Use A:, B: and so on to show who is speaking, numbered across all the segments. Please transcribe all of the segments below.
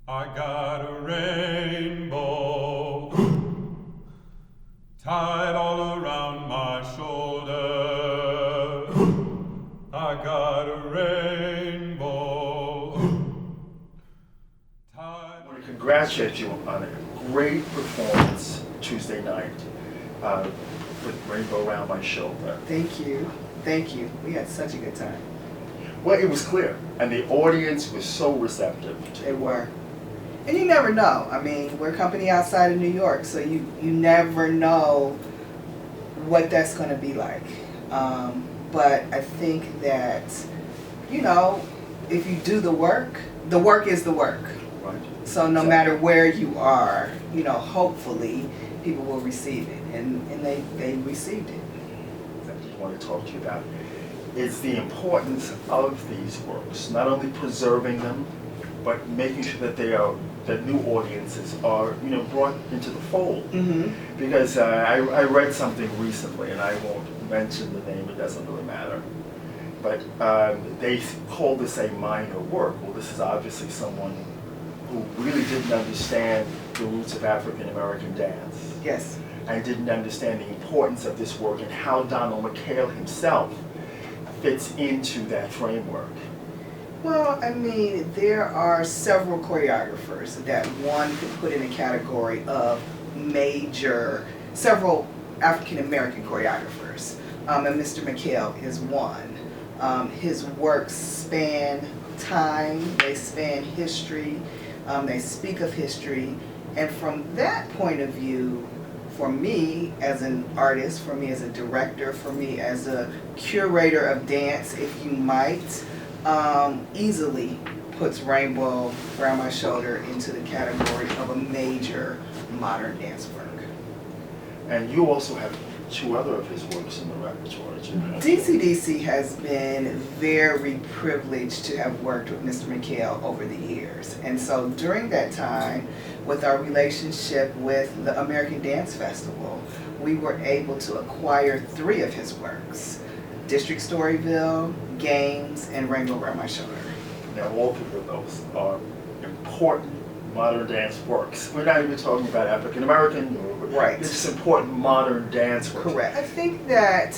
A: I got a rainbow tied all around my shoulder. I got a rainbow tied.
B: I want to congratulate you on a great performance Tuesday night with Rainbow Around My Shoulder.
C: Thank you. Thank you. We had such a good time.
B: Well, it was clear, and the audience was so receptive.
C: They were. And you never know. I mean, we're a company outside of New York, so you never know what that's going to be like. But I think that, you know, if you do the work is the work.
B: Right.
C: So no matter where you are, you know, hopefully people will receive it. And they received it.
B: That I want to talk to you about is the importance of these works, not only preserving them, but making sure that that new audiences are, you know, brought into the fold.
C: Mm-hmm.
B: Because I read something recently, and I won't mention the name, it doesn't really matter, but they call this a minor work. Well, this is obviously someone who really didn't understand the roots of African American dance.
C: Yes.
B: And didn't understand the importance of this work and how Donald McHale himself fits into that framework.
C: Well, I mean, there are several choreographers that one could put in a category of several African American choreographers, and Mr. McHale is one. His works span time, they span history, they speak of history, and from that point of view, for me as an artist, for me as a director, for me as a curator of dance, if you might, easily puts Rainbow Around My Shoulder into the category of a major modern dance work.
B: And you also have two other of his works in the repertoire.
C: DCDC has been very privileged to have worked with Mr. McHale over the years. And so during that time, with our relationship with the American Dance Festival, we were able to acquire 3 of his works: District Storyville, Games, and Rainbow Around My Shoulder.
B: Now, all 3 of those are important modern dance works. We're not even talking about African American.
C: Right.
B: It's just important modern dance works.
C: Correct. I think that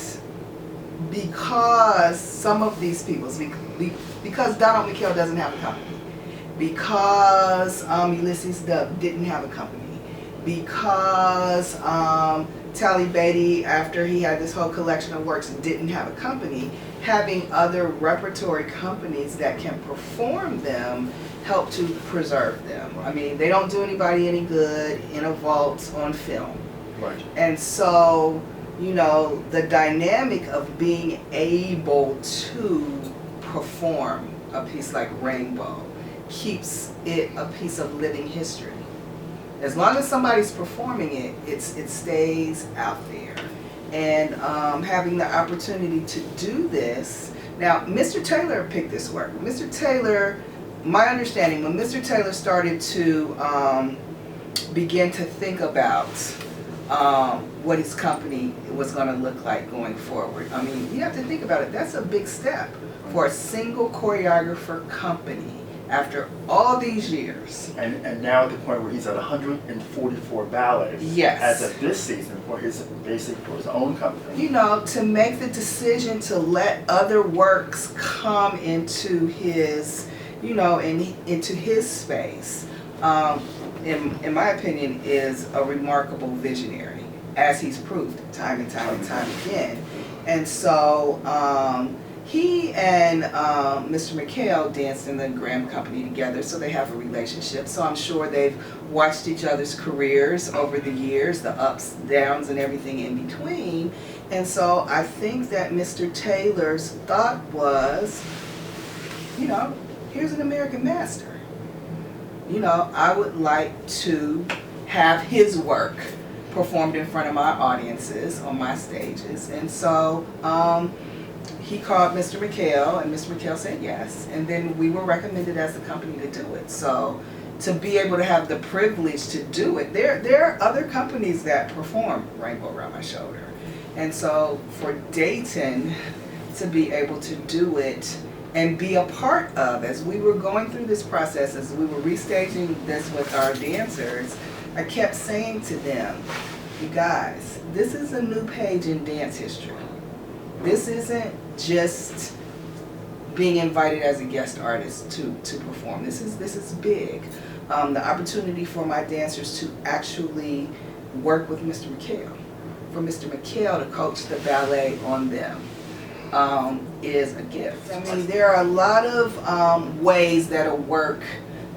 C: because some of these people, because Donald McHale doesn't have a company, because Ulysses Dub didn't have a company, because Tally Beatty, after he had this whole collection of works, didn't have a company, having other repertory companies that can perform them help to preserve them. I mean, they don't do anybody any good in a vault on film.
B: Right.
C: And so, you know, the dynamic of being able to perform a piece like Rainbow keeps it a piece of living history. As long as somebody's performing it, it stays out there. And having the opportunity to do this, now Mr. Taylor picked this work. Mr. Taylor, my understanding, when Mr. Taylor started to begin to think about what his company was going to look like going forward, I mean, you have to think about it. That's a big step for a single choreographer company after all these years.
B: And now at the point where he's at 144 ballets.
C: Yes.
B: As of this season for his own company.
C: You know, to make the decision to let other works come into his, you know, into his space, in my opinion, is a remarkable visionary, as he's proved time and time and time again. And so he and Mr. McHale danced in the Graham Company together, so they have a relationship. So I'm sure they've watched each other's careers over the years, the ups, downs, and everything in between. And so I think that Mr. Taylor's thought was, you know, here's an American master. You know, I would like to have his work performed in front of my audiences on my stages. And so he called Mr. McHale, and Mr. McHale said yes. And then we were recommended as the company to do it. So to be able to have the privilege to do it, there are other companies that perform Rainbow Around My Shoulder. And so for Dayton to be able to do it and be a part of. As we were going through this process, as we were restaging this with our dancers, I kept saying to them, you guys, this is a new page in dance history. This isn't just being invited as a guest artist to perform. This is big. The opportunity for my dancers to actually work with Mr. McHale, for Mr. McHale to coach the ballet on them, is a gift. I mean, there are a lot of ways that a work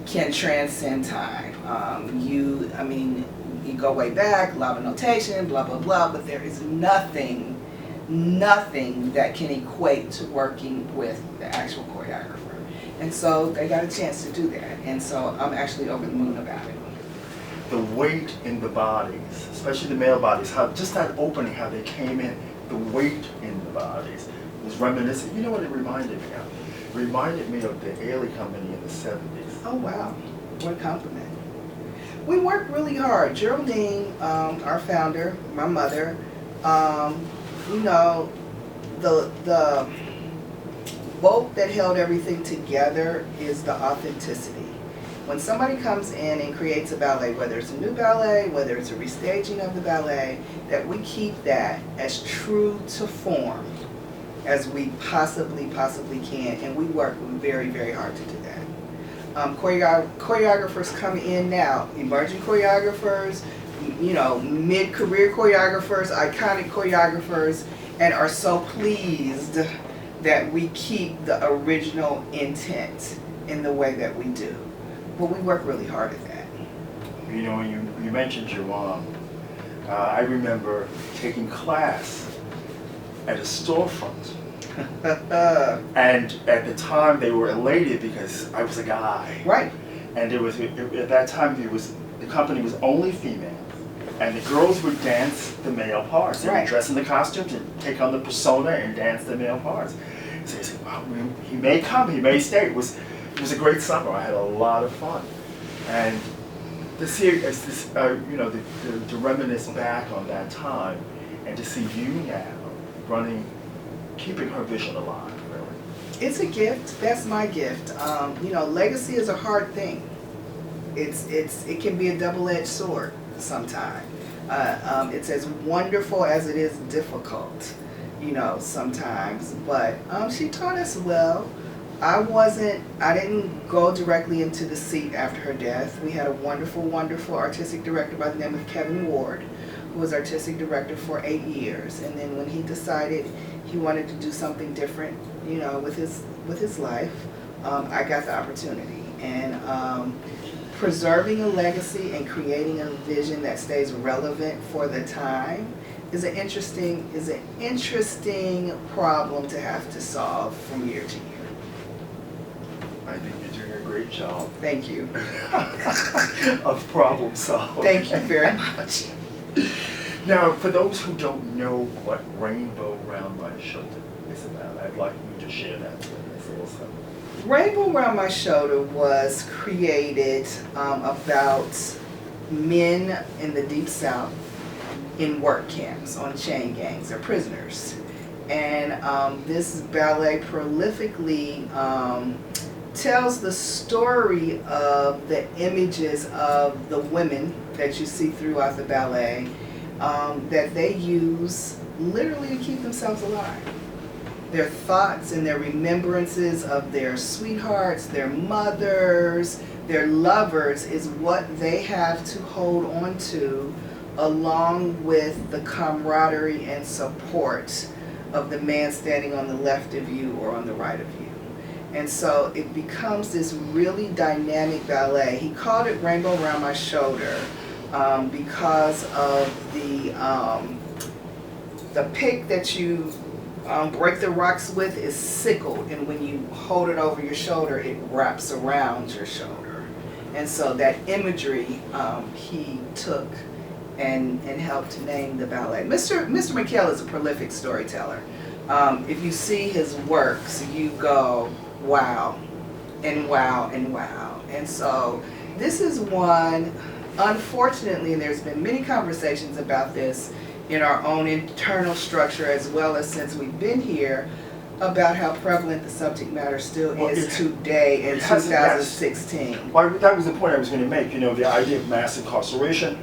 C: can transcend time. You go way back, law of notation, blah, blah, blah, but there is nothing that can equate to working with the actual choreographer. And so they got a chance to do that. And so I'm actually over the moon about it.
B: The weight in the bodies, especially the male bodies, how just that opening, how they came in, the weight in the bodies was reminiscent. You know what it reminded me of? It reminded me of the Ailey Company in the 70s.
C: Oh wow, what a compliment. We worked really hard. Geraldine, our founder, my mother, the bolt that held everything together is the authenticity. When somebody comes in and creates a ballet, whether it's a new ballet, whether it's a restaging of the ballet, that we keep that as true to form as we possibly can, and we work very, very hard to do that. Choreographers come in now, emerging choreographers, mid-career choreographers, iconic choreographers, and are so pleased that we keep the original intent in the way that we do. But we work really hard at that.
B: You know, when you mentioned your mom, I remember taking class at a storefront. And at the time they were elated because I was a guy.
C: Right.
B: And at that time the company was only female. And the girls would dance the male parts. They would dress in the costumes and take on the persona and dance the male parts. So you say, wow, he may come, he may stay. It was a great summer. I had a lot of fun. And to see, to reminisce back on that time and to see you now running, keeping her vision alive, really.
C: It's a gift. That's my gift. Legacy is a hard thing. It can be a double-edged sword sometimes. It's as wonderful as it is difficult, sometimes. But she taught us well. I didn't go directly into the seat after her death. We had a wonderful, wonderful artistic director by the name of Kevin Ward, who was artistic director for 8 years. And then when he decided he wanted to do something different, with his life, I got the opportunity. And preserving a legacy and creating a vision that stays relevant for the time is an interesting problem to have to solve from year to year.
B: I think you're doing a great job.
C: Thank you.
B: Of problem solving.
C: Thank you very much.
B: Now, for those who don't know what Rainbow Round My Shoulder is about, I'd like you to share that with us also.
C: Rainbow Round My Shoulder was created about men in the Deep South in work camps on chain gangs. They're prisoners. And this ballet prolifically tells the story of the images of the women that you see throughout the ballet that they use literally to keep themselves alive. Their thoughts and their remembrances of their sweethearts, their mothers, their lovers is what they have to hold on to, along with the camaraderie and support of the man standing on the left of you or on the right of you. And so it becomes this really dynamic ballet. He called it Rainbow Round My Shoulder because of the pick that you break the rocks with is sickled, and when you hold it over your shoulder, it wraps around your shoulder. And so that imagery he took and helped name the ballet. Mr. McHale is a prolific storyteller. If you see his works, you go, wow, and wow, and wow. And so this is one, unfortunately, and there's been many conversations about this in our own internal structure as well as since we've been here, about how prevalent the subject matter still
B: Well,
C: is
B: it-
C: today in
B: it hasn't- that's-
C: 2016.
B: Well, that was the point I was going to make. You know, the idea of mass incarceration.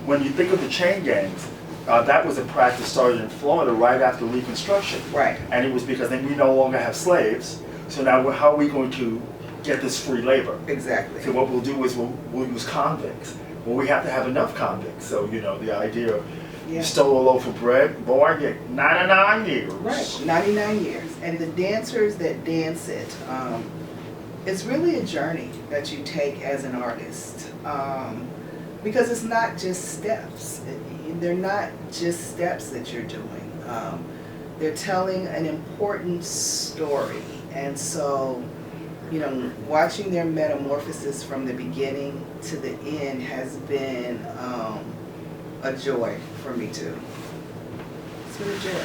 B: When you think of the chain gangs, that was a practice started in Florida right after Reconstruction.
C: Right.
B: And it was because then we no longer have slaves. So now how are we going to get this free labor?
C: Exactly.
B: So what we'll do is we'll use convicts. Well, we have to have enough convicts. So, you know, the idea of
C: Yeah.
B: you stole a loaf of bread, boy, get 99 years.
C: Right, 99 years. And the dancers that dance it, it's really a journey that you take as an artist. Because it's not just steps. They're not just steps that you're doing. They're telling an important story. And so, you know, watching their metamorphosis from the beginning to the end has been a joy for me too. It's been a joy.